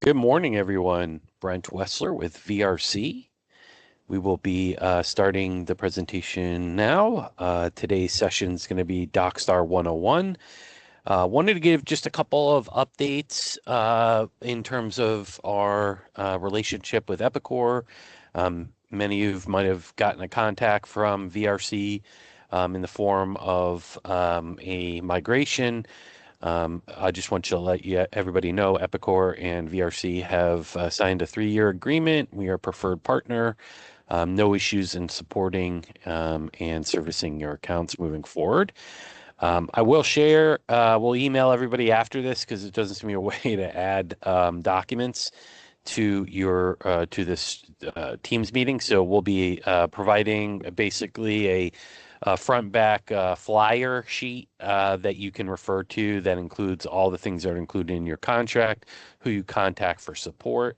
Good morning, everyone. Brent Wessler with VRC. We will be starting the presentation now. Today's session is going to be DocStar 101. Wanted to give just a couple of updates in terms of our relationship with Epicor. Many of you might have gotten a contact from VRC in the form of a migration. I just want you to let everybody know Epicor and VRC have signed a 3-year agreement. We are a preferred partner. No issues in supporting and servicing your accounts moving forward. I will share, we'll email everybody after this because it doesn't seem to be a way to add documents to your to this Teams meeting. So we'll be providing basically a front back flyer sheet that you can refer to that includes all the things that are included in your contract, who you contact for support,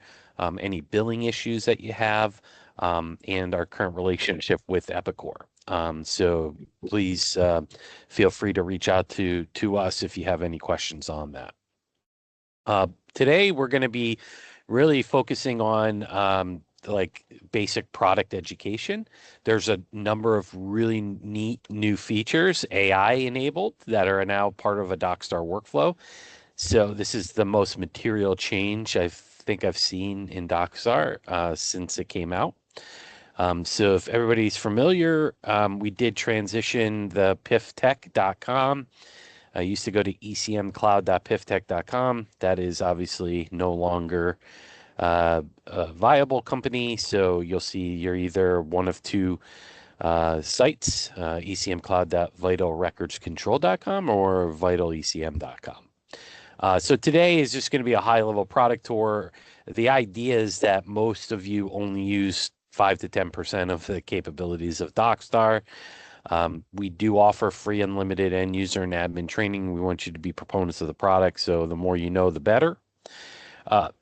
any billing issues that you have, and our current relationship with Epicor. So please feel free to reach out to us if you have any questions on that. Today we're going to be really focusing on like basic product education. There's a number of really neat new features, AI enabled, that are now part of a DocStar workflow. So this is the most material change I think I've seen in DocStar since it came out. So if everybody's familiar, we did transition the piftech.com. I used to go to ecmcloud.piftech.com. That is obviously no longer a viable company. So you'll see you're either one of two sites, ecmcloud.vitalrecordscontrol.com or vitalecm.com. So today is just going to be a high-level product tour. The idea is that most of you only use 5 to 10% of the capabilities of DocStar. We do offer free unlimited end user and admin training. We want you to be proponents of the product, so the more you know, the better.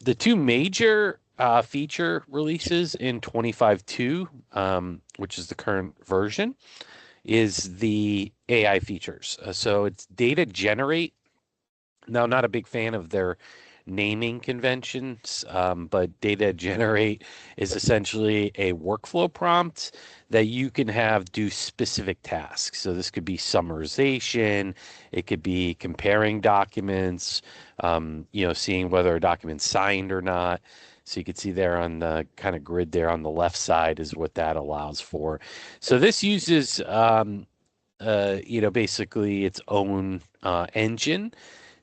The two major feature releases in 25.2, which is the current version, is the AI features. So it's data generate. Now, not a big fan of their naming conventions, but data generate is essentially a workflow prompt that you can have do specific tasks. So this could be summarization, it could be comparing documents, seeing whether a document's signed or not. So you can see there on the kind of grid there on the left side is what that allows for. So this uses, basically its own engine.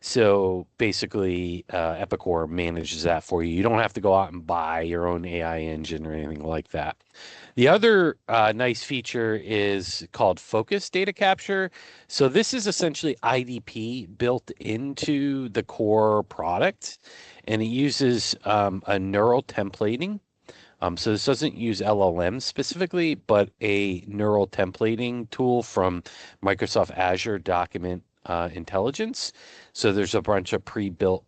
So basically, Epicor manages that for you. You don't have to go out and buy your own AI engine or anything like that. The other nice feature is called Focus Data Capture. So this is essentially IDP built into the core product, and it uses a neural templating. So this doesn't use LLM specifically, but a neural templating tool from Microsoft Azure Document Intelligence. So there's a bunch of pre-built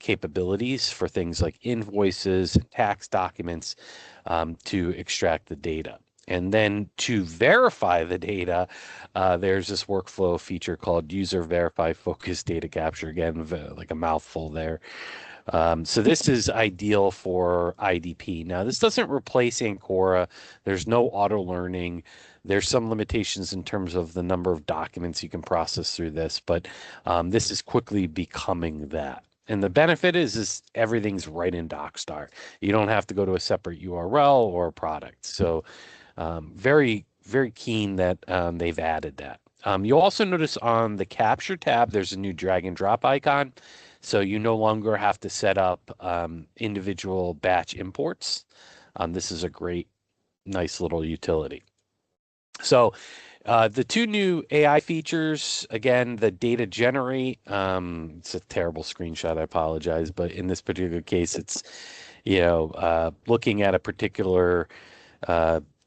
capabilities for things like invoices, tax documents to extract the data. And then to verify the data, there's this workflow feature called User Verify Focus Data Capture. Again, like a mouthful there. So this is ideal for IDP. Now, this doesn't replace Ancora. There's no auto learning. There's some limitations in terms of the number of documents you can process through this, but this is quickly becoming that. And the benefit is everything's right in DocStar. You don't have to go to a separate URL or a product. So very, very keen that they've added that. You'll also notice on the Capture tab, there's a new drag and drop icon. So you no longer have to set up individual batch imports. This is a great, nice little utility. So the two new AI features, again, the data generate, it's a terrible screenshot, I apologize, but in this particular case, it's, looking at a particular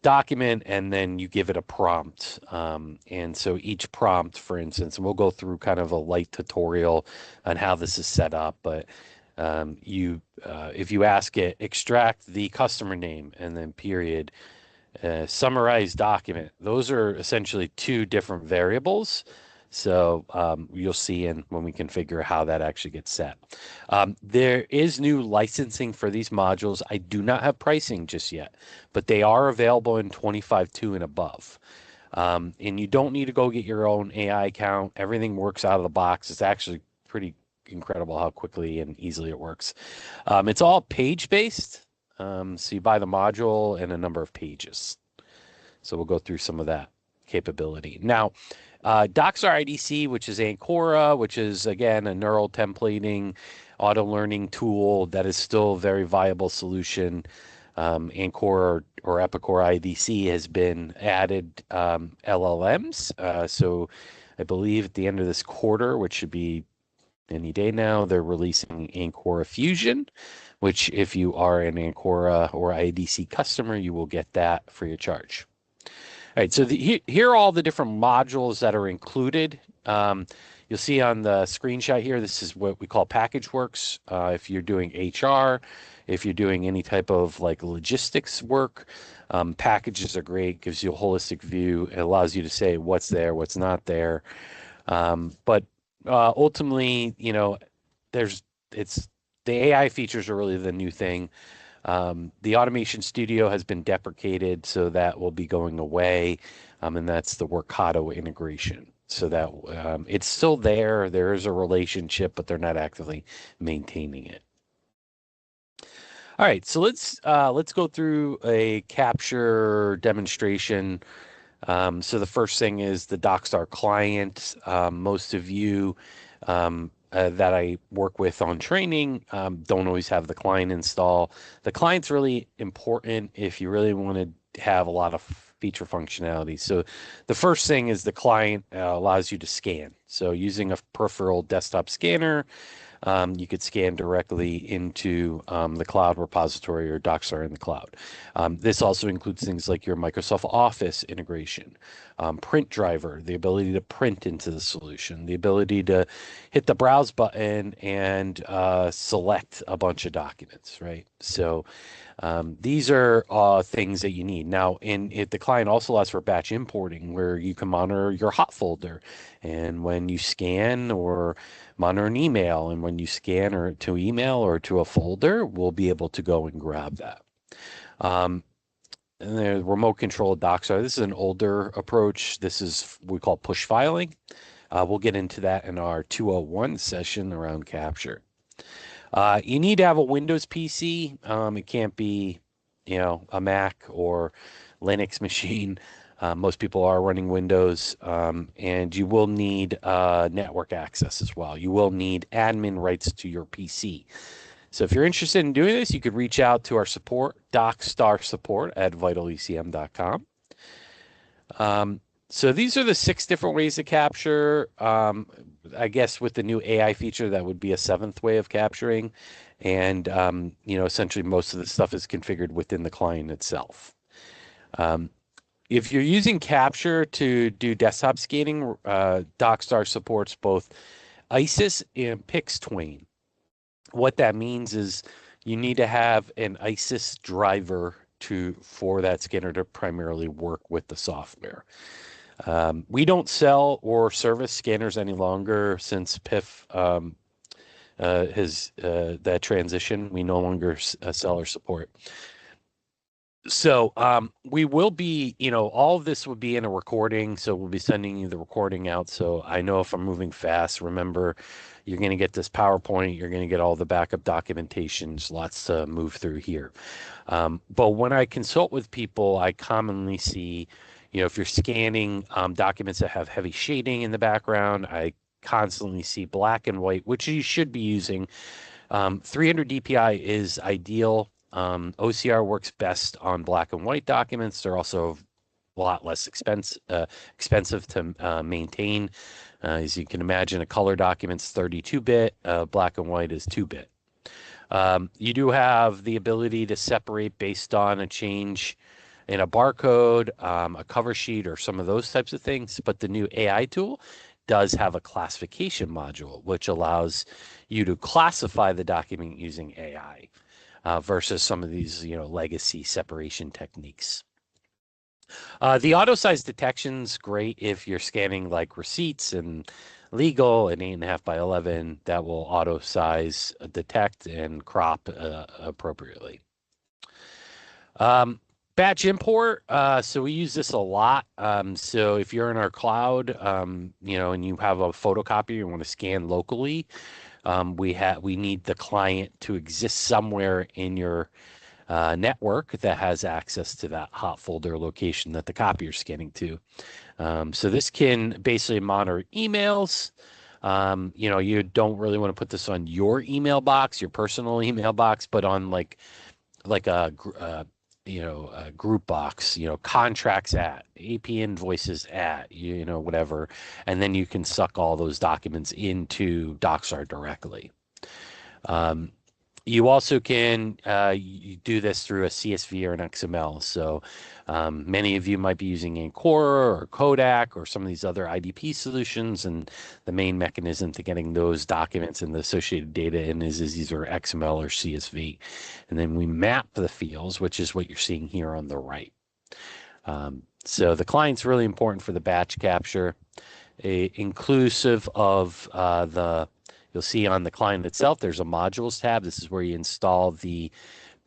document and then you give it a prompt. And so each prompt, for instance, and we'll go through kind of a light tutorial on how this is set up, but if you ask it, extract the customer name and then period, summarize document, those are essentially two different variables. So you'll see when we configure how that actually gets set. There is new licensing for these modules. I do not have pricing just yet, but they are available in 25.2 and above. And you don't need to go get your own AI account. Everything works out of the box. It's actually pretty incredible how quickly and easily it works. It's all page based. So you buy the module and a number of pages. So we'll go through some of that capability. Now, DocStar IDC, which is Ancora, which is again a neural templating, auto learning tool that is still a very viable solution. Ancora or Epicor IDC has been added LLMs. So I believe at the end of this quarter, which should be any day now, they're releasing Ancora Fusion, which if you are an Ancora or IDC customer, you will get that for your charge. All right, so here are all the different modules that are included. You'll see on the screenshot here, this is what we call package works. If you're doing HR, if you're doing any type of like logistics work, packages are great, gives you a holistic view. It allows you to say what's there, what's not there. But ultimately, it's the AI features are really the new thing. The Automation Studio has been deprecated, so that will be going away, and that's the Workato integration. So that it's still there. There is a relationship, but they're not actively maintaining it. All right, so let's go through a capture demonstration. So the first thing is the DocStar client. Most of you that I work with on training don't always have the client install. The client's really important if you really want to have a lot of feature functionality. So the first thing is the client allows you to scan. So using a peripheral desktop scanner, you could scan directly into the cloud repository or DocStar in the cloud. This also includes things like your Microsoft Office integration, print driver, the ability to print into the solution, the ability to hit the browse button and select a bunch of documents, right? So these are things that you need. Now, if the client also allows for batch importing, where you can monitor your hot folder, and when you scan or monitor an email, and when you scan or to email or to a folder, we'll be able to go and grab that. And the remote control DocStar. This is an older approach. This is what we call push filing. We'll get into that in our 201 session around capture. You need to have a Windows PC. It can't be, a Mac or Linux machine. Most people are running Windows, and you will need network access as well. You will need admin rights to your PC. So if you're interested in doing this, you could reach out to our support, DocStar support at vitalecm.com. So these are the 6 different ways to capture. I guess with the new AI feature, that would be a 7th way of capturing. And, essentially most of the stuff is configured within the client itself. If you're using Capture to do desktop scanning, DocStar supports both ISIS and PixTwain. What that means is you need to have an ISIS driver for that scanner to primarily work with the software. We don't sell or service scanners any longer since PIF has that transition. We no longer sell or support. So we will be, all of this would be in a recording. So we'll be sending you the recording out. So I know if I'm moving fast, remember, you're going to get this PowerPoint. You're going to get all the backup documentations, lots to move through here. But when I consult with people, I commonly see, if you're scanning documents that have heavy shading in the background, I constantly see black and white, which you should be using. 300 DPI is ideal. OCR works best on black and white documents. They're also a lot less expensive to maintain. As you can imagine, a color document's 32-bit, black and white is 2-bit. You do have the ability to separate based on a change in a barcode, a cover sheet, or some of those types of things. But the new AI tool does have a classification module, which allows you to classify the document using AI versus some of these, legacy separation techniques. The auto size detection's great if you're scanning like receipts and legal and 8.5 by 11. That will auto size detect and crop appropriately. Um, Batch import. So we use this a lot. So if you're in our cloud, and you have a photocopier you want to scan locally, we need the client to exist somewhere in your network that has access to that hot folder location that the copier is scanning to. So this can basically monitor emails. You don't really want to put this on your email box, your personal email box, but on like a group box, contracts at, AP invoices at, whatever, and then you can suck all those documents into DocStar directly. Um, you also can you do this through a CSV or an XML. So many of you might be using Ancora or Kodak or some of these other IDP solutions, and the main mechanism to getting those documents and the associated data in is either XML or CSV. And then we map the fields, which is what you're seeing here on the right. So the client's really important for the batch capture, inclusive of you'll see on the client itself, there's a modules tab. This is where you install the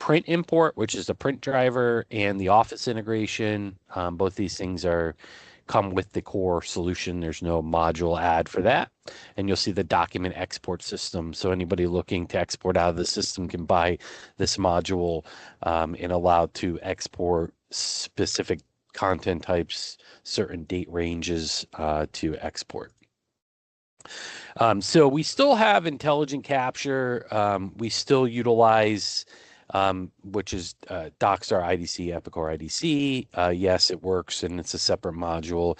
print import, which is the print driver, and the Office integration. Both these things come with the core solution. There's no module add for that. And you'll see the document export system. So anybody looking to export out of the system can buy this module and allow to export specific content types, certain date ranges to export. So we still have intelligent capture. We still utilize, which is DocStar IDC, Epicor IDC. Yes, it works and it's a separate module,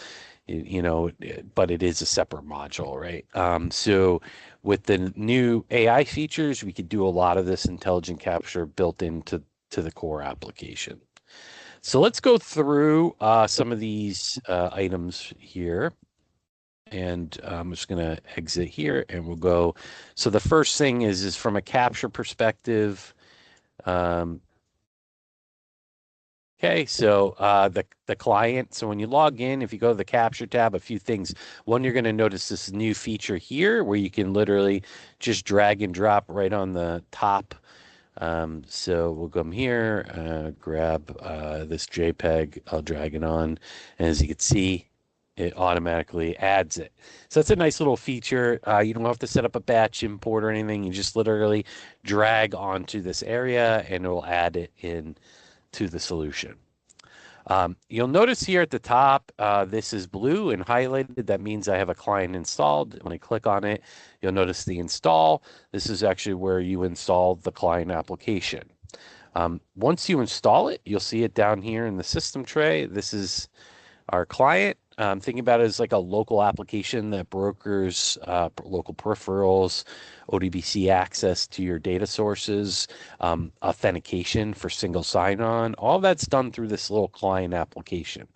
but it is a separate module, right? So with the new AI features, we could do a lot of this intelligent capture built into the core application. So let's go through some of these items here. And I'm just going to exit here and we'll go. So the first thing is from a capture perspective. Okay, so the client. So when you log in, if you go to the capture tab, a few things. One, you're going to notice this new feature here where you can literally just drag and drop right on the top. So we'll come here, grab this JPEG. I'll drag it on, and as you can see, it automatically adds it. So that's a nice little feature. You don't have to set up a batch import or anything. You just literally drag onto this area and it will add it in to the solution. You'll notice here at the top, this is blue and highlighted. That means I have a client installed. When I click on it, you'll notice the install. This is actually where you install the client application. Once you install it, you'll see it down here in the system tray. This is our client. Thinking about it as like a local application that brokers local peripherals, ODBC access to your data sources, authentication for single sign-on. All that's done through this little client application.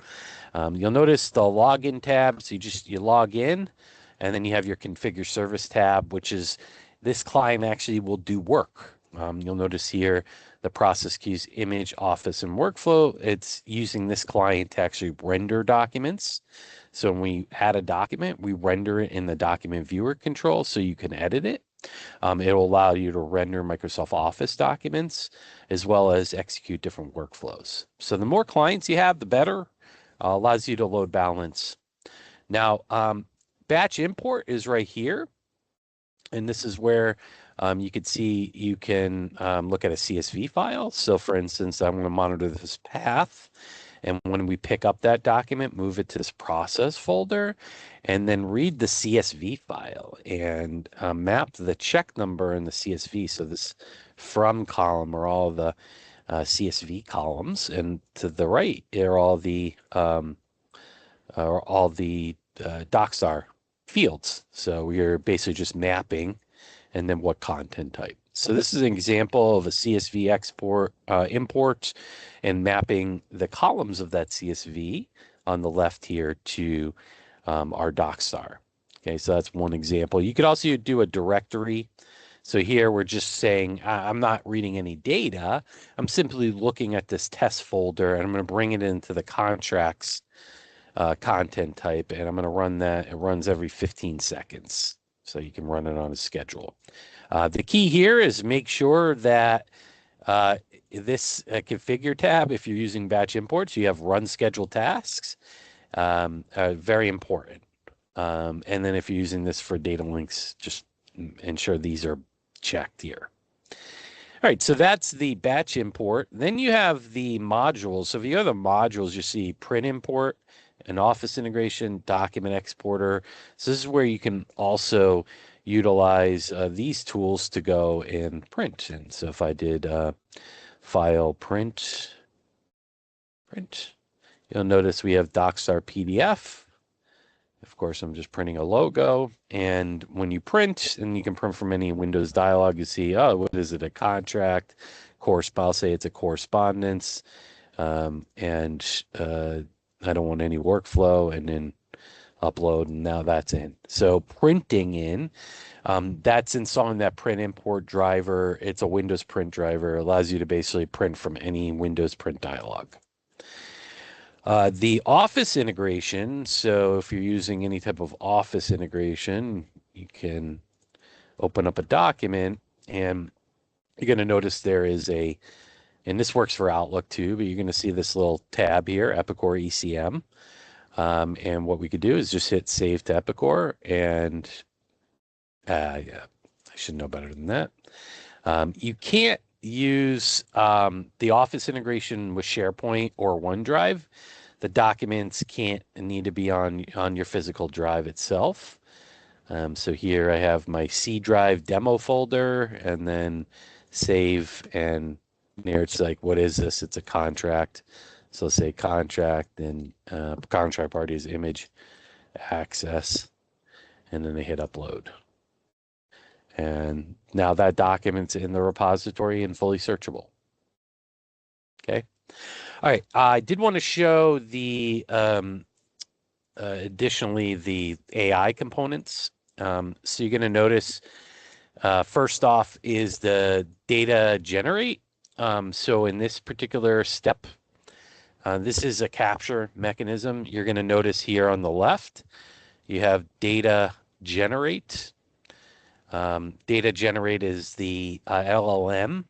You'll notice the login tab. So you log in, and then you have your configure service tab, which is this client actually will do work. You'll notice here the process keys, image, office, and workflow. It's using this client to actually render documents. So when we add a document, we render it in the document viewer control so you can edit it. It will allow you to render Microsoft Office documents as well as execute different workflows. So the more clients you have, the better. Allows you to load balance. Now, batch import is right here. And this is where you can see you can look at a CSV file. So for instance, I'm going to monitor this path. And when we pick up that document, move it to this process folder, and then read the CSV file and map the check number in the CSV. So this from column are all the CSV columns, and to the right are all the DocStar fields. So we're basically just mapping and then what content type. So this is an example of a CSV export import and mapping the columns of that CSV on the left here to our DocStar. Okay, so that's one example. You could also do a directory. So here we're just saying I'm not reading any data. I'm simply looking at this test folder and I'm going to bring it into the contracts content type, and I'm going to run that. It runs every 15 seconds. So you can run it on a schedule. The key here is make sure that uh, this configure tab, if you're using batch imports, you have run schedule tasks. Very important. And then if you're using this for data links, just ensure these are checked here. All right, so that's the batch import. Then you have the modules. So if you have the modules, you see print import, an office integration, document exporter. So this is where you can also utilize these tools to go and print. And so if I did file print, you'll notice we have DocStar PDF. Of course, I'm just printing a logo. And when you print, and you can print from any Windows dialog, you see, oh, what is it? A contract, I'll say it's a correspondence. And I don't want any workflow, and then upload, and now that's in. So printing in, that's installing that print import driver. It's a Windows print driver. It allows you to basically print from any Windows print dialog. The Office integration, so if you're using any type of Office integration, you can open up a document, and you're going to notice there is and this works for Outlook too, but you're going to see this little tab here, Epicor ECM. And what we could do is just hit Save to Epicor, and yeah, I should know better than that. You can't use the Office integration with SharePoint or OneDrive. The documents need to be on your physical drive itself. So here I have my C drive demo folder, and then save, and there it's like, what is this? It's a contract. So say contract, and contract party is image access, and then they hit upload. And now that document's in the repository and fully searchable. Okay. All right. I did want to show the additionally the AI components. So you're going to notice first off is the data generate. So in this particular step, this is a capture mechanism. You're going to notice here on the left, you have data generate. Data generate is the LLM.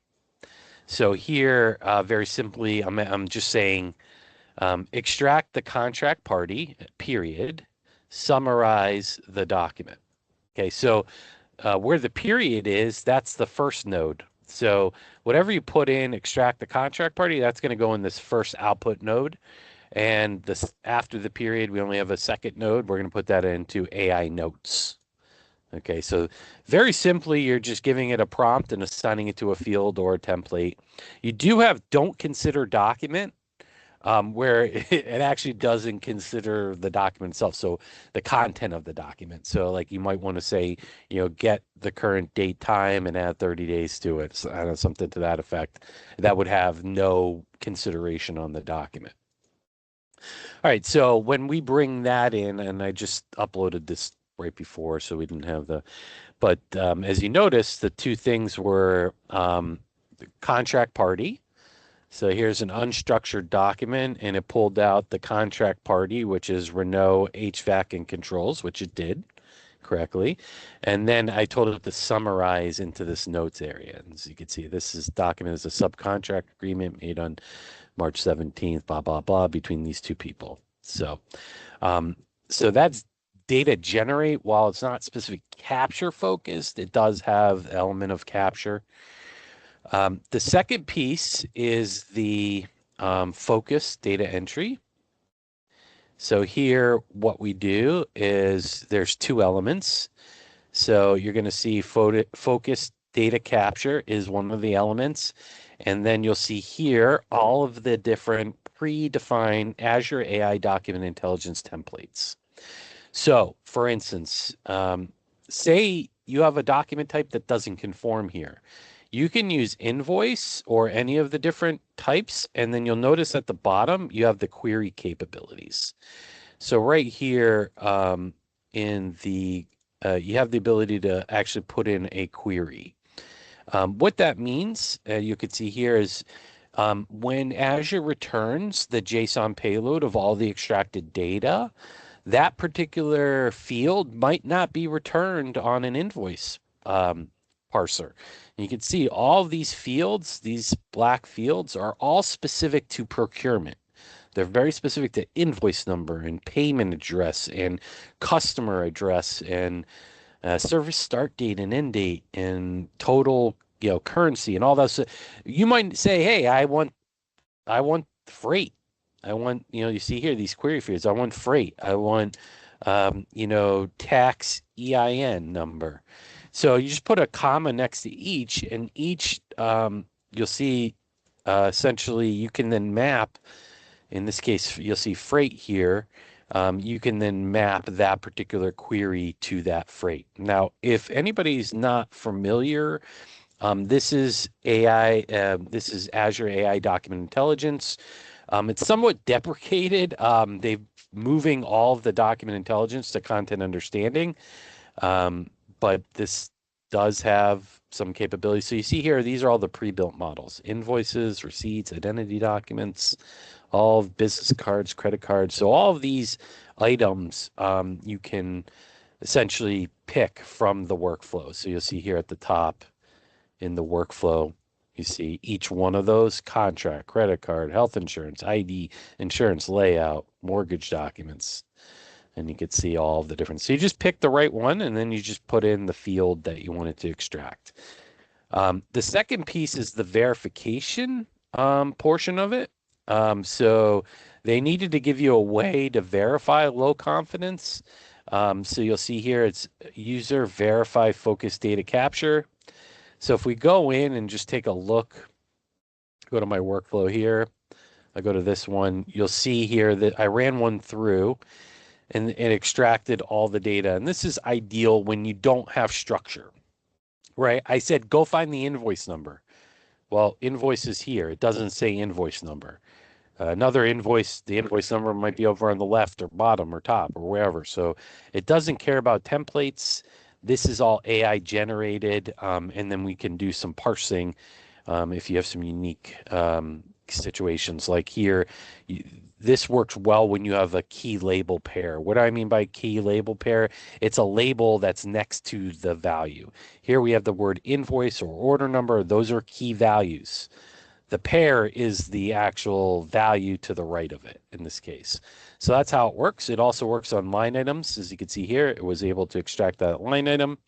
So here, very simply, I'm just saying, extract the contract party, period, summarize the document. Okay, so where the period is, that's the first node. So whatever you put in, extract the contract party, that's going to go in this first output node. And this after the period, we only have a second node. We're going to put that into AI notes. Okay, so very simply, you're just giving it a prompt and assigning it to a field or a template. You do have don't consider document, where it actually doesn't consider the document itself, so the content of the document. So like you might want to say, get the current date, time, and add 30 days to it. So, I don't know, something to that effect. That would have no consideration on the document. All right, so when we bring that in, and I just uploaded this right before, so we didn't have but as you notice, the two things were the contract party. So here's an unstructured document, and it pulled out the contract party, which is Renault HVAC and controls, which it did correctly. And then I told it to summarize into this notes area. And as you can see, this document is a subcontract agreement made on March 17th, blah, blah, blah, between these two people. So, so that's data generate. While it's not specific capture focused, it does have element of capture. The second piece is the focus data entry. So here, what we do is there's two elements. So you're going to see focus data capture is one of the elements. And then you'll see here all of the different predefined Azure AI document intelligence templates. So for instance, say you have a document type that doesn't conform here. You can use invoice or any of the different types, and then you'll notice at the bottom, you have the query capabilities. So right here in the, you have the ability to actually put in a query. What that means, you could see here is when Azure returns the JSON payload of all the extracted data, that particular field might not be returned on an invoice parser. And you can see all of these fields, these black fields, are all specific to procurement. They're very specific to invoice number and payment address and customer address and service start date and end date and total, currency and all that. So you might say, hey, I want freight. I want, you see here these query fields. I want freight. I want, tax EIN number. So you just put a comma next to each, and each, you'll see, essentially, you can then map. In this case, you'll see freight here. You can then map that particular query to that freight. Now, if anybody's not familiar, this is AI. This is Azure AI Document Intelligence. It's somewhat deprecated. They're moving all of the document intelligence to content understanding, but this does have some capabilities. So you see here, these are all the pre-built models: invoices, receipts, identity documents, all of business cards, credit cards. So all of these items you can essentially pick from the workflow. So you'll see here at the top in the workflow, you see each one of those: contract, credit card, health insurance, ID, insurance, layout, mortgage documents. And you could see all of the different. So you just pick the right one, and then you just put in the field that you wanted to extract. The second piece is the verification portion of it. So they needed to give you a way to verify low confidence. So you'll see here, it's user verify focused data capture. So if we go in and just take a look, go to my workflow here, I go to this one, you'll see here that I ran one through and it extracted all the data. And this is ideal when you don't have structure, right? I said, go find the invoice number. Well, invoice is here. It doesn't say invoice number. Another invoice, the invoice number might be over on the left or bottom or top or wherever. So it doesn't care about templates. This is all AI generated, and then we can do some parsing if you have some unique situations. Like here, this works well when you have a key label pair. What do I mean by key label pair? It's a label that's next to the value. Here we have the word invoice or order number. Those are key values. The pair is the actual value to the right of it in this case. So that's how it works. It also works on line items. As you can see here, it was able to extract that line item.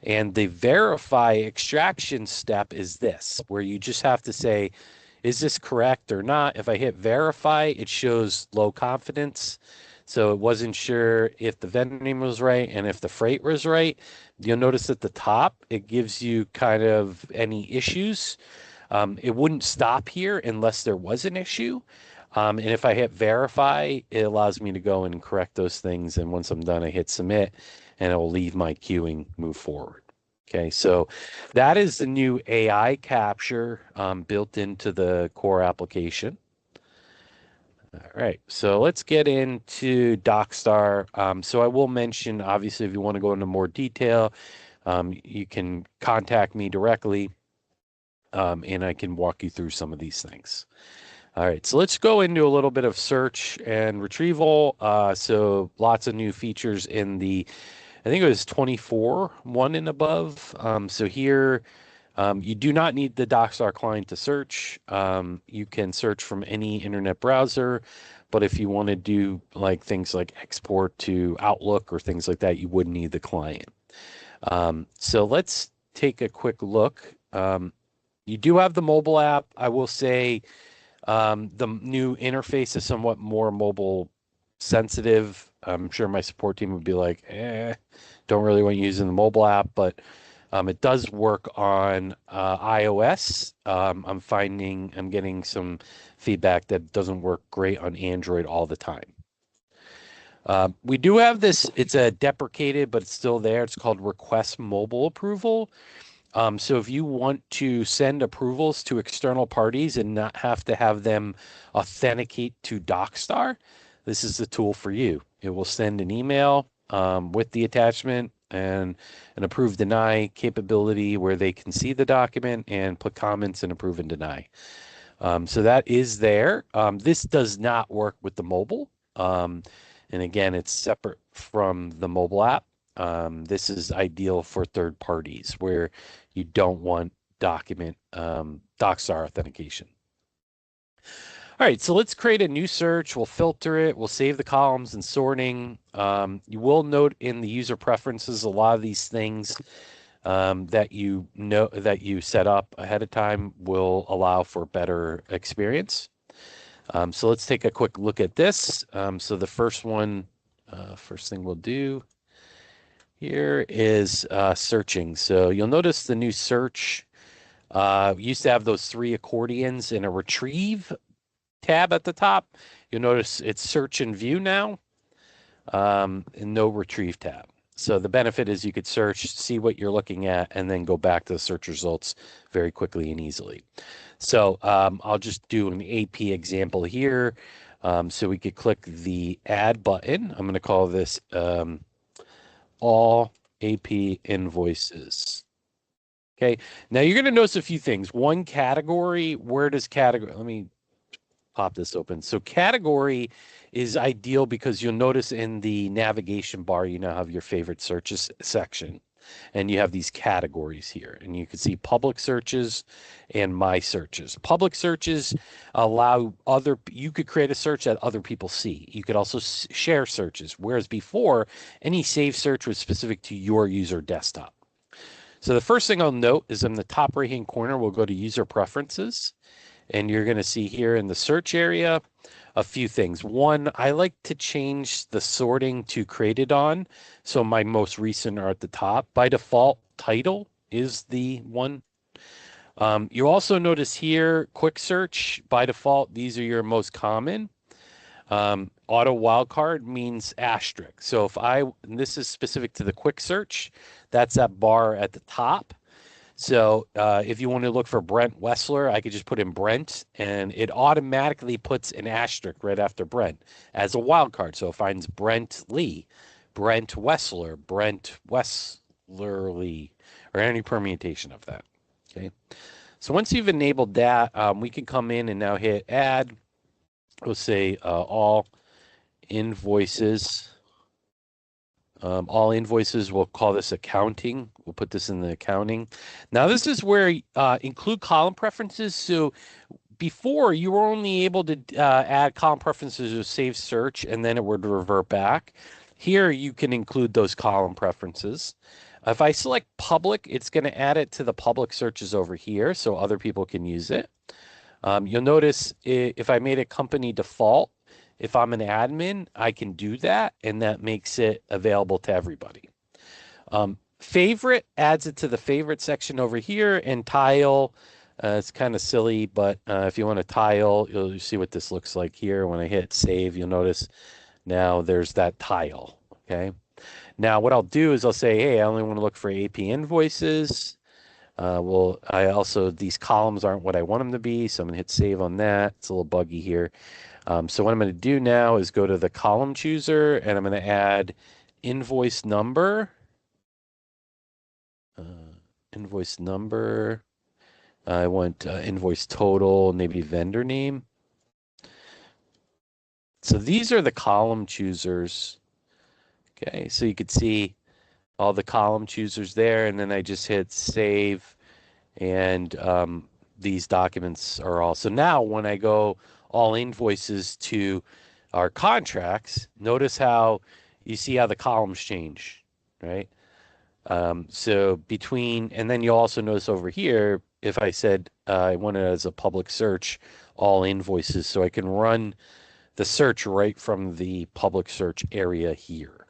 And the verify extraction step is this, where you just have to say, is this correct or not? If I hit verify, it shows low confidence. So it wasn't sure if the vendor name was right and if the freight was right. You'll notice at the top, it gives you kind of any issues. It wouldn't stop here unless there was an issue. And if I hit verify, it allows me to go and correct those things. And once I'm done, I hit submit and it will leave my queuing, move forward. Okay, so that is the new AI capture built into the core application. All right, so let's get into DocStar. So I will mention, obviously, if you want to go into more detail, you can contact me directly. And I can walk you through some of these things. All right, so let's go into a little bit of search and retrieval. So lots of new features in the, I think it was 24, 1 and above. So here, you do not need the DocStar client to search. You can search from any internet browser, but if you want to do like things like export to Outlook or things like that, you would need the client. So let's take a quick look. You do have the mobile app. I will say the new interface is somewhat more mobile sensitive. I'm sure my support team would be like, don't really want you using the mobile app, but it does work on iOS. I'm getting some feedback that doesn't work great on Android all the time. We do have this, it's a deprecated, but it's still there. It's called Request Mobile Approval. So if you want to send approvals to external parties and not have to have them authenticate to DocStar, this is the tool for you. It will send an email with the attachment. and an approve deny capability where they can see the document and put comments and approve and deny. So that is there. This does not work with the mobile. And again, it's separate from the mobile app. This is ideal for third parties where you don't want DocStar authentication. All right, so let's create a new search. We'll filter it. We'll save the columns and sorting. You will note in the user preferences a lot of these things that you set up ahead of time will allow for better experience. So let's take a quick look at this. So the first thing we'll do here is searching. So you'll notice the new search used to have those 3 accordions and a retrieve tab at the top. You'll notice it's search and view now, and no retrieve tab. So the benefit is you could search, see what you're looking at, and then go back to the search results very quickly and easily. So I'll just do an AP example here. So we could click the add button. I'm going to call this all AP invoices. Okay. Now you're going to notice a few things. One, category. Where does category? Let me pop this open. So category is ideal because you'll notice in the navigation bar, you now have your favorite searches section, and you have these categories here, and you can see public searches and my searches. Public searches allow you could create a search that other people see. You could also share searches, whereas before any saved search was specific to your user desktop. So the first thing I'll note is in the top right hand corner, we'll go to user preferences. And you're going to see here in the search area a few things. One, I like to change the sorting to created on. So my most recent are at the top. By default, title is the one. You also notice here, quick search. By default, these are your most common. Auto wildcard means asterisk. So and this is specific to the quick search, that's that bar at the top. So if you want to look for Brent Wessler, I could just put in Brent, and it automatically puts an asterisk right after Brent as a wildcard. So it finds Brent Lee, Brent Wessler, Brent Wessler Lee, or any permutation of that. Okay. So once you've enabled that, we can come in and now hit add. We'll say all invoices. All invoices, we'll call this accounting. We'll put this in the accounting. Now, this is where include column preferences. So before, you were only able to add column preferences to save search, and then it would revert back. Here, you can include those column preferences. If I select public, it's going to add it to the public searches over here so other people can use it. You'll notice if I made a company default, if I'm an admin, I can do that, and that makes it available to everybody. Favorite adds it to the favorite section over here, and tile, it's kind of silly, but if you want to tile, you'll see what this looks like here. When I hit save, you'll notice now there's that tile, okay? Now what I'll do is I'll say, hey, I only want to look for AP invoices. These columns aren't what I want them to be, so I'm going to hit save on that. It's a little buggy here. So what I'm going to do now is go to the column chooser, and I'm going to add invoice number. Invoice number. I want invoice total, maybe vendor name. So these are the column choosers. Okay, so you could see all the column choosers there, and then I just hit save, and these documents are all. So now when I go all invoices to our contracts, notice how you see how the columns change, right? So and then you'll also notice over here, if I said I want it as a public search, all invoices, so I can run the search right from the public search area here.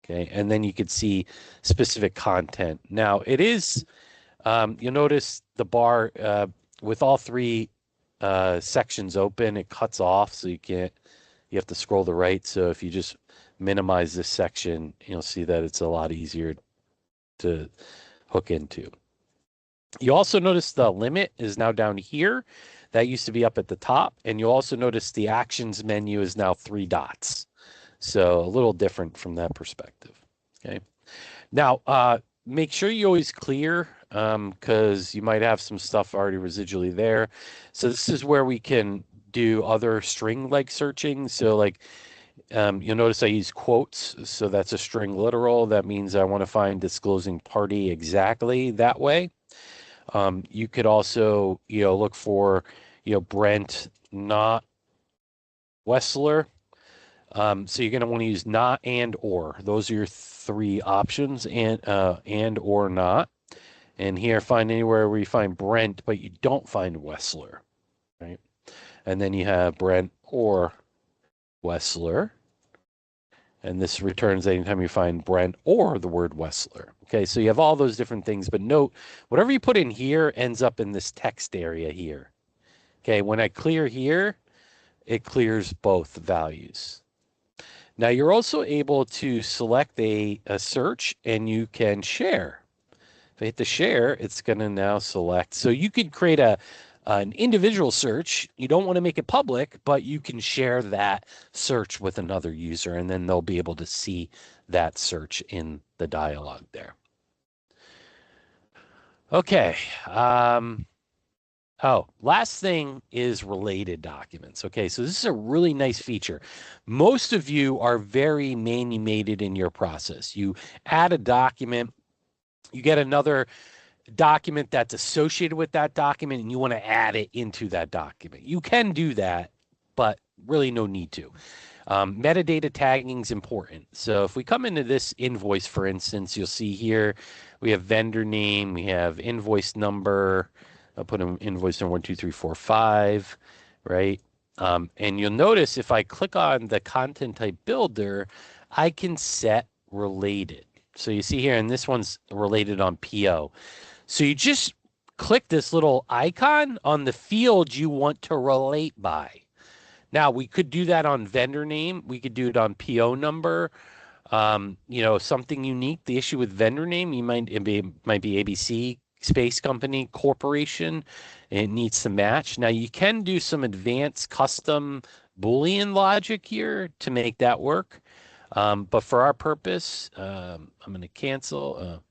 Okay, and then you could see specific content. Now it is, you'll notice the bar with all 3 sections open, it cuts off, so you have to scroll to right. So if you just minimize this section, you'll see that it's a lot easier to hook into. You also notice the limit is now down here. That used to be up at the top. And you'll also notice the actions menu is now 3 dots. So a little different from that perspective. Okay. Now, make sure you always clear because you might have some stuff already residually there. So this is where we can do other string-like searching. So like you'll notice I use quotes. So that's a string literal. That means I want to find disclosing party exactly that way. You could also, look for, Brent, not Wessler. So you're going to want to use not and or. Those are your three options, and or not. And here, find anywhere where you find Brent, but you don't find Wessler, right? And then you have Brent or Wessler. And this returns anytime you find Brent or the word Wessler. Okay, so you have all those different things, but note, whatever you put in here ends up in this text area here. Okay, when I clear here, it clears both values. Now you're also able to select a search and you can share. If I hit the share, it's going to now select. So you could create an individual search. You don't want to make it public, but you can share that search with another user, and then they'll be able to see that search in the dialog there. Okay. Last thing is related documents. Okay, so this is a really nice feature. Most of you are very manumated in your process. You add a document, you get another document that's associated with that document, and you want to add it into that document. You can do that, but really no need to. Metadata tagging is important. So if we come into this invoice, for instance, you'll see here we have vendor name, we have invoice number. I'll put in invoice number 12345, right? And you'll notice if I click on the content type builder, I can set related. So you see here, and this one's related on PO. So you just click this little icon on the field you want to relate by. Now, we could do that on vendor name. We could do it on PO number. Something unique. The issue with vendor name, might be ABC Space Company Corporation. It needs to match. Now, you can do some advanced custom Boolean logic here to make that work. But for our purpose, I'm going to cancel.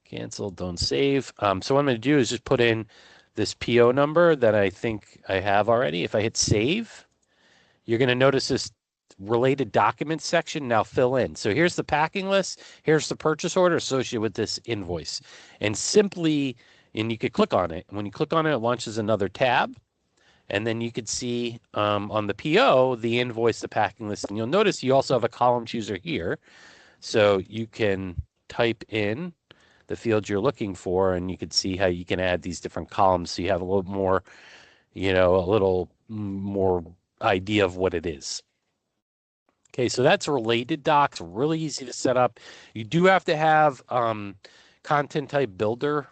Cancel, don't save. So what I'm going to do is just put in this PO number that I think I have already. If I hit save, you're going to notice this related documents section now fill in. So here's the packing list. Here's the purchase order associated with this invoice. And you could click on it. When you click on it, it launches another tab. And then you could see on the PO, the invoice, the packing list. And you'll notice you also have a column chooser here. So you can type in the fields you're looking for, and you can see how you can add these different columns so you have a little more, a little more idea of what it is. Okay, so that's related docs, really easy to set up. You do have to have content type builder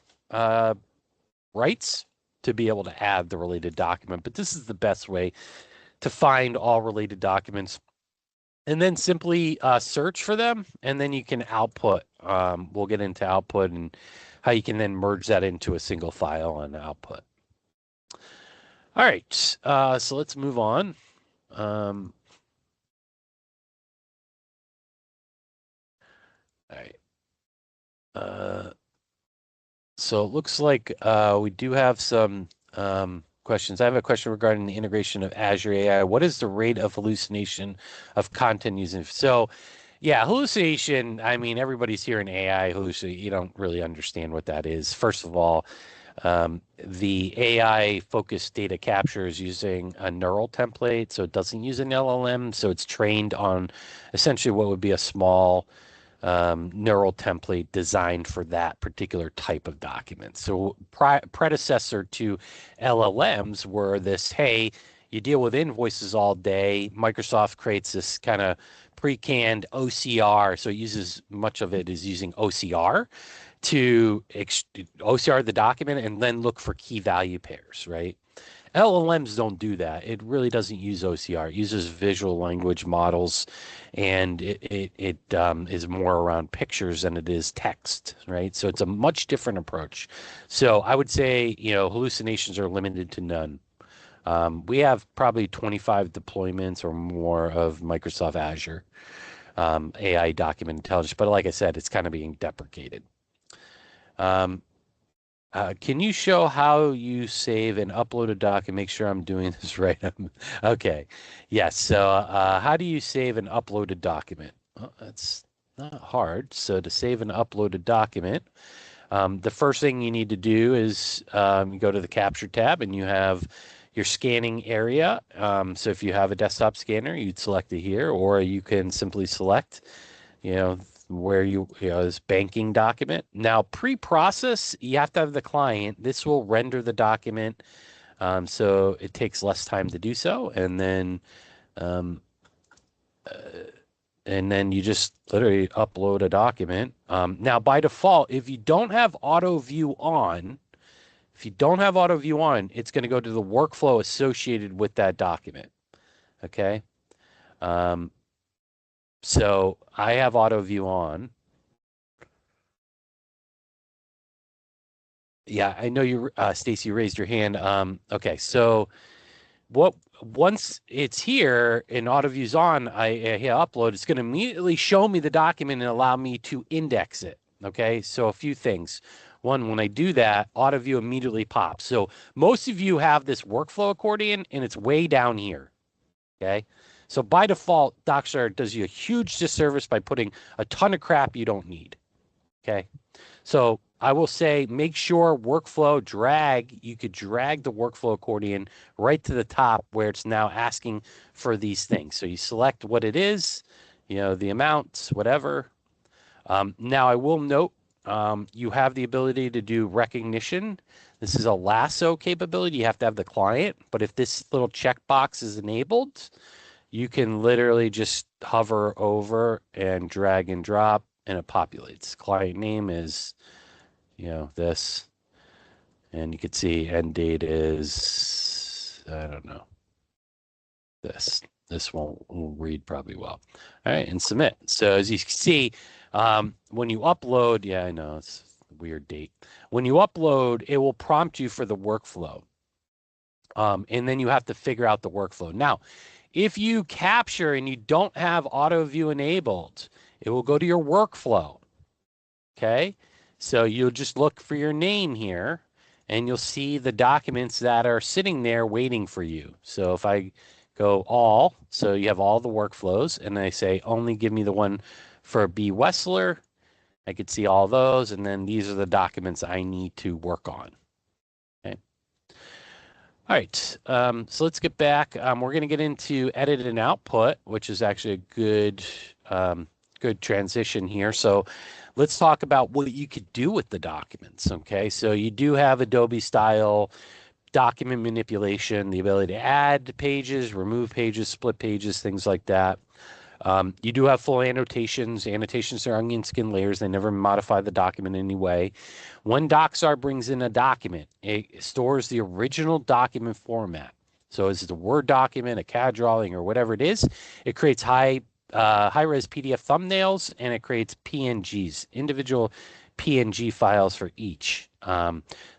rights to be able to add the related document, but this is the best way to find all related documents. And then simply search for them, and then you can output. We'll get into output and how you can then merge that into a single file on output. All right, so let's move on. All right. So it looks like we do have some questions. I have a question regarding the integration of Azure AI. What is the rate of hallucination of content using? So, yeah, hallucination. I mean, everybody's hearing AI hallucination. You don't really understand what that is. First of all, the AI focused data capture is using a neural template, so it doesn't use an LLM. So it's trained on essentially what would be a small neural template designed for that particular type of document. So predecessor to LLMs were this, hey, you deal with invoices all day. Microsoft creates this kind of pre-canned OCR. So it uses much of it is using OCR to OCR the document and then look for key value pairs, right? LLMs don't do that. It really doesn't use OCR. It uses visual language models, and it is more around pictures than it is text, right? So it's a much different approach. So I would say, hallucinations are limited to none. We have probably 25 deployments or more of Microsoft Azure. AI document intelligence. But like I said, it's kind of being deprecated. Um, can you show how you save and upload a doc and make sure I'm doing this right? Okay. Yes. So how do you save and upload a document? Well, that's not hard. So to save and upload a document, the first thing you need to do is you go to the Capture tab and you have your scanning area. So if you have a desktop scanner, you'd select it here, or you can simply select, you know, where this banking document. Now, pre-process, you have to have the client. This will render the document, so it takes less time to do so, um, uh, and then you just literally upload a document. Now, by default, if you don't have auto view on, it's going to go to the workflow associated with that document. Okay. Um, so I have auto view on. Yeah, I know you, Stacy, raised your hand. Okay, so what once it's here and auto view's on, I hit upload. It's going to immediately show me the document and allow me to index it. Okay, so a few things. One, when I do that, auto view immediately pops. So most of you have this workflow accordion, and it's way down here. Okay, so by default, DocStar does you a huge disservice by putting a ton of crap you don't need. Okay. So I will say, make sure workflow drag, you could drag the workflow accordion right to the top where it's now asking for these things. So you select what it is, the amounts, whatever. Now I will note, you have the ability to do recognition. This is a lasso capability. You have to have the client, but if this little checkbox is enabled, you can literally just hover over and drag and drop and it populates. Client name is this, and you can see end date is, I don't know, this. This won't read probably well. All right, and submit. So as you can see, when you upload, yeah, I know it's a weird date. When you upload, it will prompt you for the workflow. And then you have to figure out the workflow. Now, if you capture and you don't have auto view enabled, it will go to your workflow. Okay, so you'll just look for your name here and you'll see the documents that are sitting there waiting for you. So if I go all, so you have all the workflows, and I say only give me the one for B. Wessler, I could see all those, and then these are the documents I need to work on. Okay. All right, so let's get back. We're going to get into edit and output, which is actually a good transition here. So let's talk about what you could do with the documents. Okay, so you do have Adobe style document manipulation, the ability to add pages, remove pages, split pages, things like that. You do have full annotations. Annotations are onion skin layers. They never modify the document in any way. When DocStar brings in a document, it stores the original document format. So is it a Word document, a CAD drawing, or whatever it is, it creates high-res PDF thumbnails, and it creates PNGs, individual PNG files for each.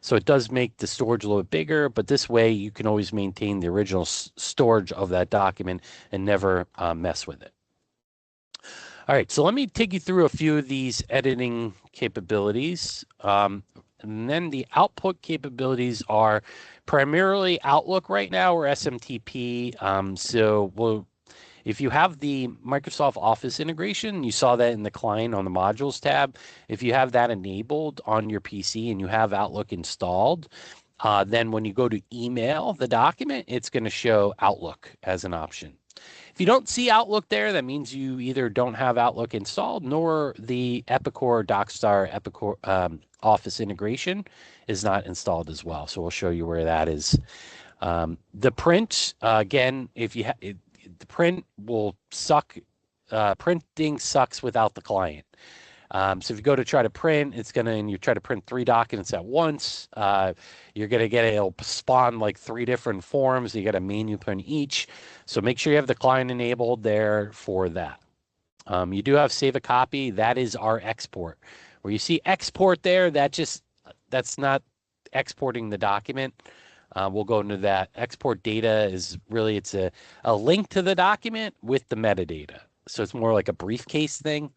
So it does make the storage a little bit bigger, but this way you can always maintain the original storage of that document and never mess with it. All right, so let me take you through a few of these editing capabilities. And then the output capabilities are primarily Outlook right now or SMTP. If you have the Microsoft Office integration, you saw that in the client on the modules tab. If you have that enabled on your PC and you have Outlook installed, then when you go to email the document, it's going to show Outlook as an option. If you don't see Outlook there, that means you either don't have Outlook installed, nor the Epicor DocStar Office integration is not installed as well. So we'll show you where that is. The print, again, the print will suck. Printing sucks without the client. So if you go to try to print, and you try to print 3 documents at once, you're going to get it'll spawn like 3 different forms. You got to manually print each. So make sure you have the client enabled there for that. You do have save a copy. That is our export. Where you see export there, that's not exporting the document. We'll go into that. Export data is really, it's a link to the document with the metadata. So it's more like a briefcase thing.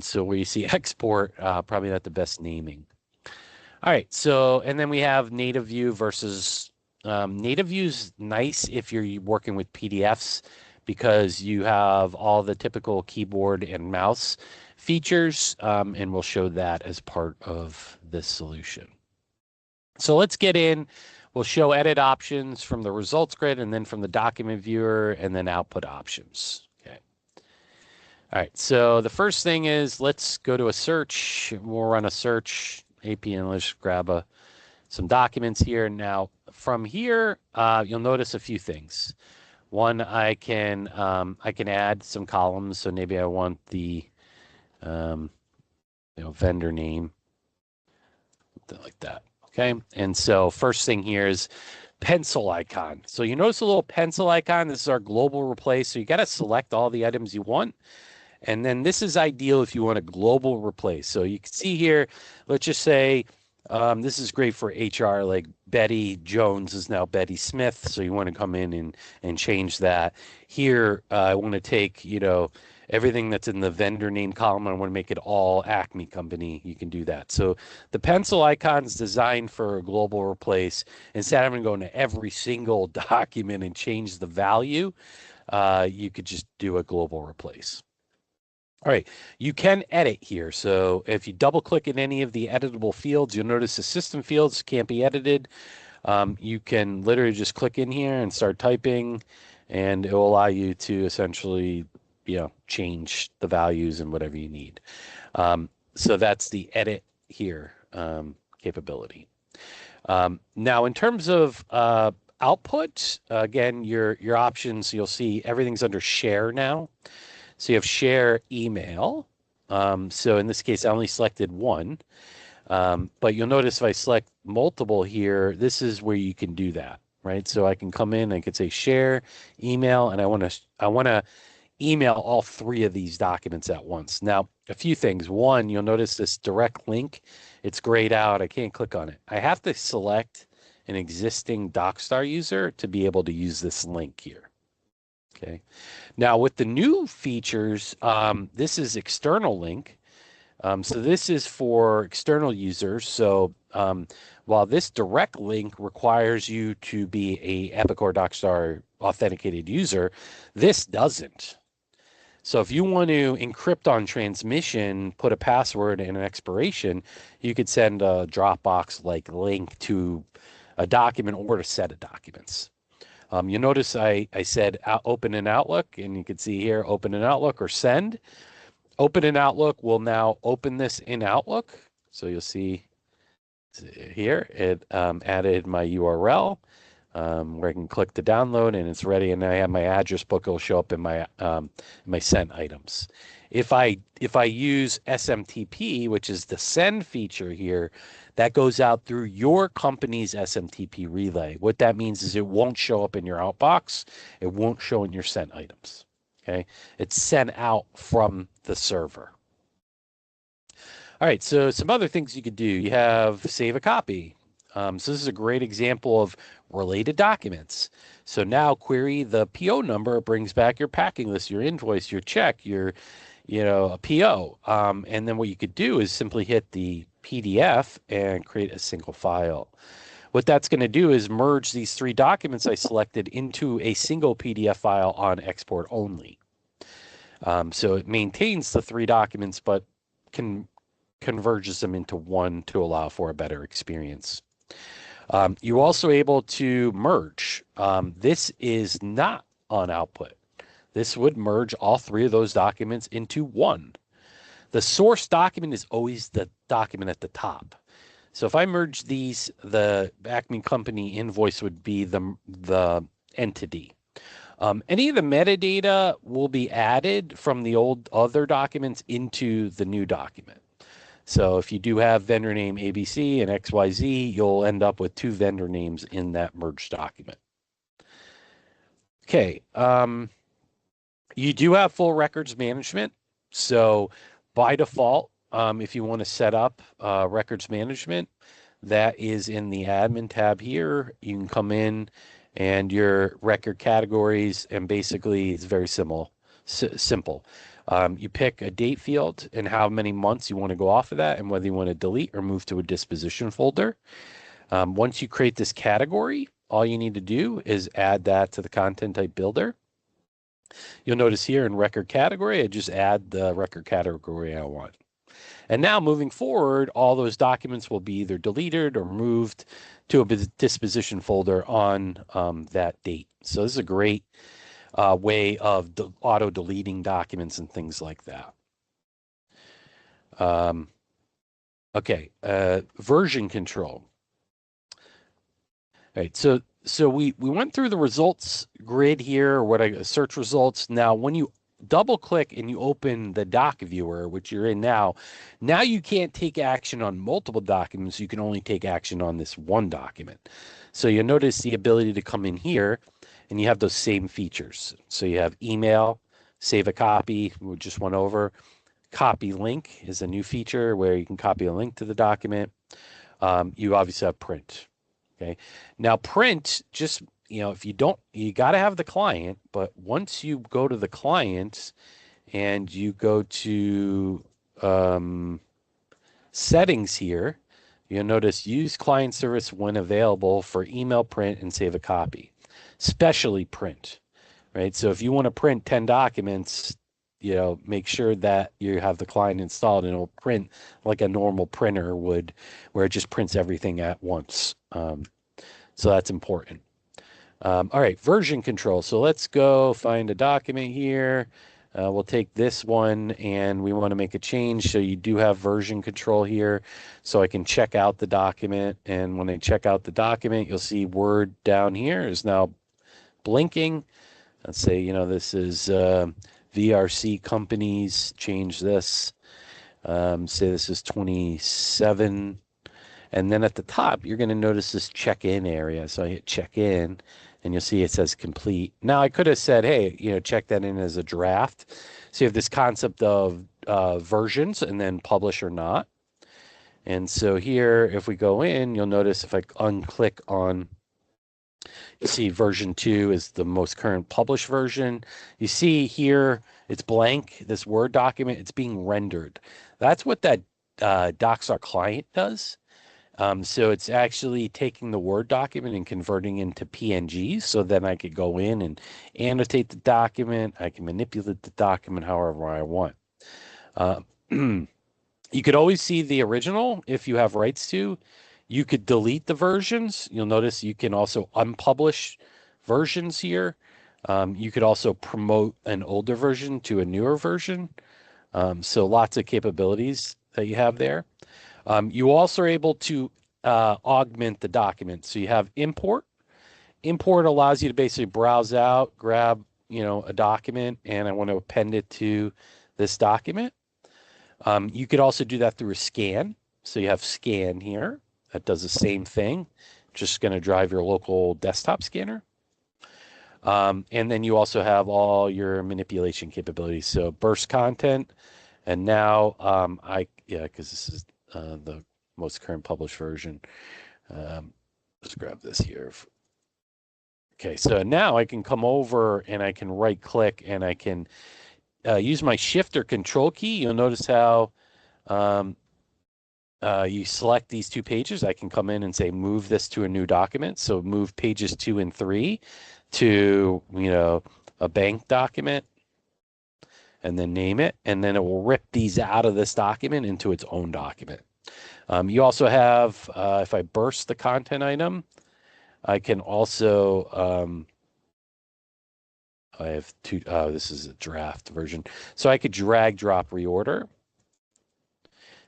So where you see export, probably not the best naming. All right. So, and then we have native view versus native view's nice if you're working with PDFs because you have all the typical keyboard and mouse features, and we'll show that as part of this solution. So let's get in. We'll show edit options from the results grid and then from the document viewer and then output options. Okay. All right. So the first thing is let's go to a search. We'll run a search AP and let's grab some documents here. Now from here, you'll notice a few things. One, I can add some columns. So maybe I want the vendor name, something like that. Okay. And so first thing here is pencil icon. So you notice a little pencil icon. This is our global replace. So you got to select all the items you want. And then this is ideal if you want a global replace. So you can see here, let's just say this is great for HR, like Betty Jones is now Betty Smith. So you want to come in and change that. Here, I want to take, everything that's in the vendor name column. I want to make it all Acme Company. You can do that. So the pencil icon is designed for a global replace. Instead of having to go into every single document and change the value, you could just do a global replace. All right, you can edit here. So if you double click in any of the editable fields, you'll notice the system fields can't be edited. You can literally just click in here and start typing, and it will allow you to essentially, change the values and whatever you need. So that's the edit here capability. Now, in terms of output, again, your options, you'll see everything's under share now. So you have share email. So in this case, I only selected one. But you'll notice if I select multiple here, this is where you can do that, right? So I can come in, I could say share email, and I want to email all three of these documents at once. Now, a few things. One, you'll notice this direct link. It's grayed out. I can't click on it. I have to select an existing DocStar user to be able to use this link here. Okay. Now with the new features, this is external link. So this is for external users. So while this direct link requires you to be a Epic or DocStar authenticated user, this doesn't. So if you want to encrypt on transmission, put a password and an expiration, you could send a Dropbox like link to a document or a set of documents. You notice I said open in Outlook, and you can see here, open in Outlook or send. Open in Outlook will now open this in Outlook. So you'll see here, it added my URL where I can click to download and it's ready. And I have my address book. It'll show up in my sent items. If I use SMTP, which is the send feature here, that goes out through your company's SMTP relay. What that means is it won't show up in your outbox. It won't show in your sent items. Okay, it's sent out from the server. All right, so some other things you could do. You have save a copy. So this is a great example of related documents. So now query the PO number, brings back your packing list, your invoice, your check, your a PO. And then what you could do is simply hit the PDF and create a single file. What that's going to do is merge these three documents I selected into a single PDF file on export only. So it maintains the three documents, but converges them into one to allow for a better experience. You're also able to merge. This is not on output. This would merge all three of those documents into one. The source document is always the document at the top. So if I merge these, the Acme Company invoice would be the entity. Any of the metadata will be added from the old other documents into the new document. So if you do have vendor name ABC and XYZ, you'll end up with two vendor names in that merged document. Okay. You do have full records management. So by default, if you want to set up records management, that is in the admin tab here. You can come in and your record categories, and basically it's very simple. Simple. You pick a date field and how many months you want to go off of that and whether you want to delete or move to a disposition folder. Once you create this category, all you need to do is add that to the content type builder. You'll notice here in record category, I just add the record category I want. And now moving forward, all those documents will be either deleted or moved to a disposition folder on that date. So this is a great way of auto deleting documents and things like that. Okay, version control. All right, so we went through the results grid here, or what I search results. Now, when you double click and you open the doc viewer, which you're in now you can't take action on multiple documents. You can only take action on this one document. So you'll notice the ability to come in here and you have those same features. So you have email, save a copy, we just went over. Copy link is a new feature where you can copy a link to the document. You obviously have print. Okay. Now print, just, if you don't, you got to have the client, but once you go to the client and you go to settings here, you'll notice use client service when available for email, print, and save a copy, especially print, right? So if you want to print 10 documents, make sure that you have the client installed and it'll print like a normal printer would, where it just prints everything at once. So that's important. All right, version control. So let's go find a document here. We'll take this one and we want to make a change. So you do have version control here. So I can check out the document. And when I check out the document, you'll see Word down here is now blinking. Let's say, this is VRC companies, change this. Say this is 27. And then at the top, you're going to notice this check-in area. So I hit check-in, and you'll see it says complete. Now, I could have said, hey, check that in as a draft. So you have this concept of versions and then publish or not. And so here, if we go in, you'll notice if I unclick on, you see version 2 is the most current published version. You see here, it's blank, this Word document, it's being rendered. That's what that DocStar client does. So it's actually taking the Word document and converting into PNGs. So then I could go in and annotate the document. I can manipulate the document however I want. You could always see the original if you have rights to. You could delete the versions. You'll notice you can also unpublish versions here. You could also promote an older version to a newer version. So lots of capabilities that you have there. You also are able to augment the document. So you have import. Import allows you to basically browse out, grab, a document, and I want to append it to this document. You could also do that through a scan. So you have scan here. That does the same thing. Just going to drive your local desktop scanner. And then you also have all your manipulation capabilities. So burst content. And now because this is the most current published version. Let's grab this here. Okay, so now I can come over and I can right click and I can use my shift or control key. You'll notice how you select these two pages. I can come in and say move this to a new document. So move pages 2 and 3 to a bank document and then name it, and then it will rip these out of this document into its own document. You also have, if I burst the content item, I can also, I have two, this is a draft version. So I could drag, drop, reorder.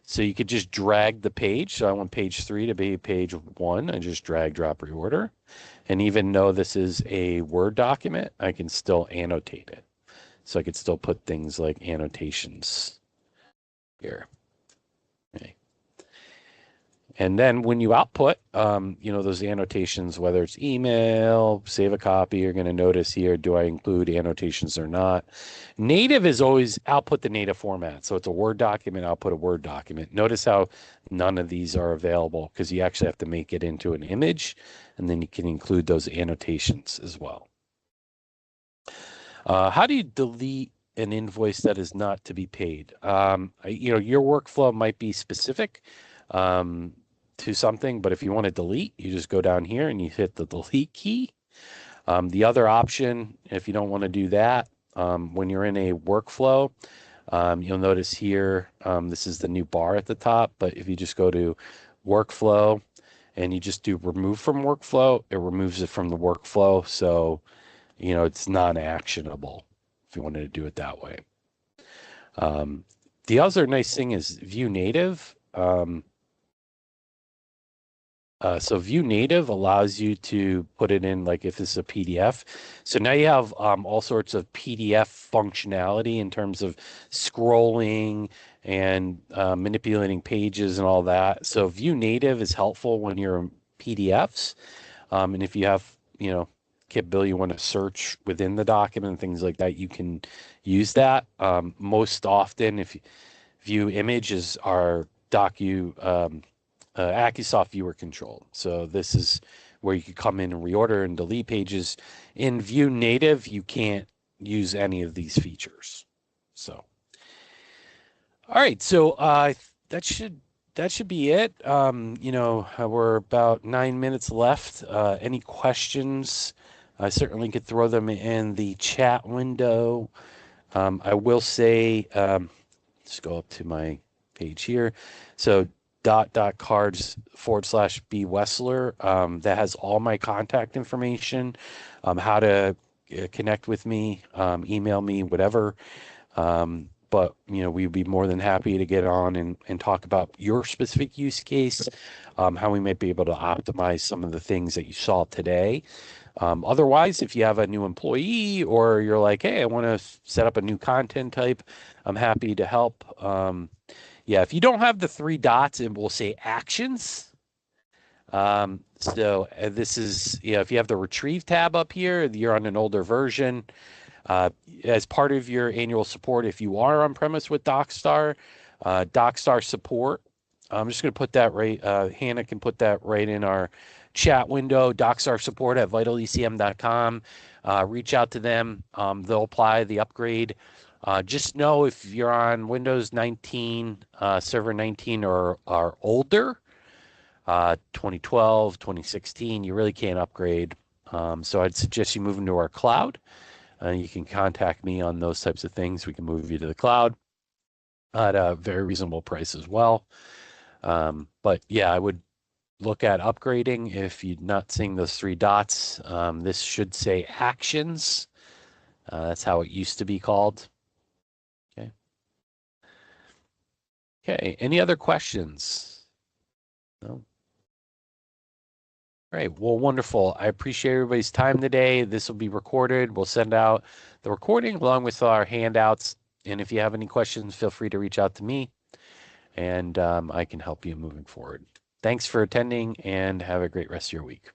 So you could just drag the page. So I want page 3 to be page 1. I just drag, drop, reorder. And even though this is a Word document, I can still annotate it. So I could still put things like annotations here. Okay. And then when you output, those annotations, whether it's email, save a copy, you're going to notice here, do I include annotations or not? Native is always output the native format. So it's a Word document, output a Word document. Notice how none of these are available because you actually have to make it into an image, and then you can include those annotations as well. How do you delete an invoice that is not to be paid. Your workflow might be specific um, to something, but if you want to delete, you just go down here and you hit the delete key. The other option, if you don't want to do that, when you're in a workflow, you'll notice here, this is the new bar at the top, but if you just go to workflow and you just do remove from workflow, it removes it from the workflow. So, it's non-actionable if you wanted to do it that way. The other nice thing is View Native. So View Native allows you to put it in like if it's a PDF. So now you have all sorts of PDF functionality in terms of scrolling and manipulating pages and all that. So View Native is helpful when you're in PDFs. And if you have, capability you want to search within the document and things like that, you can use that. Most often, if you view images are Accusoft viewer control. So this is where you could come in and reorder and delete pages. In View Native, you can't use any of these features. So, all right. So that should be it. We're about 9 minutes left. Any questions? I certainly could throw them in the chat window. I will say, let's go up to my page here. So cards/B Wessler. That has all my contact information, how to connect with me, email me, whatever. But we'd be more than happy to get on and talk about your specific use case, how we might be able to optimize some of the things that you saw today. Otherwise, if you have a new employee or you're like, hey, I want to set up a new content type, I'm happy to help. Yeah, if you don't have the three dots, it will say actions. So this is, if you have the retrieve tab up here, you're on an older version. As part of your annual support, if you are on premise with DocStar, DocStar support, I'm just going to put that right. Hannah can put that right in our chat window. DocStar support at vitalecm.com. Reach out to them. They'll apply the upgrade. Just know if you're on Windows 19, Server 19 or older, 2012, 2016, you really can't upgrade. So I'd suggest you move into our cloud. You can contact me on those types of things. We can move you to the cloud at a very reasonable price as well. But yeah, I would look at upgrading if you're not seeing those three dots. This should say actions. That's how it used to be called. Okay. Okay. Any other questions? No. All right. Well, wonderful. I appreciate everybody's time today. This will be recorded. We'll send out the recording along with our handouts. And if you have any questions, feel free to reach out to me and I can help you moving forward. Thanks for attending and have a great rest of your week.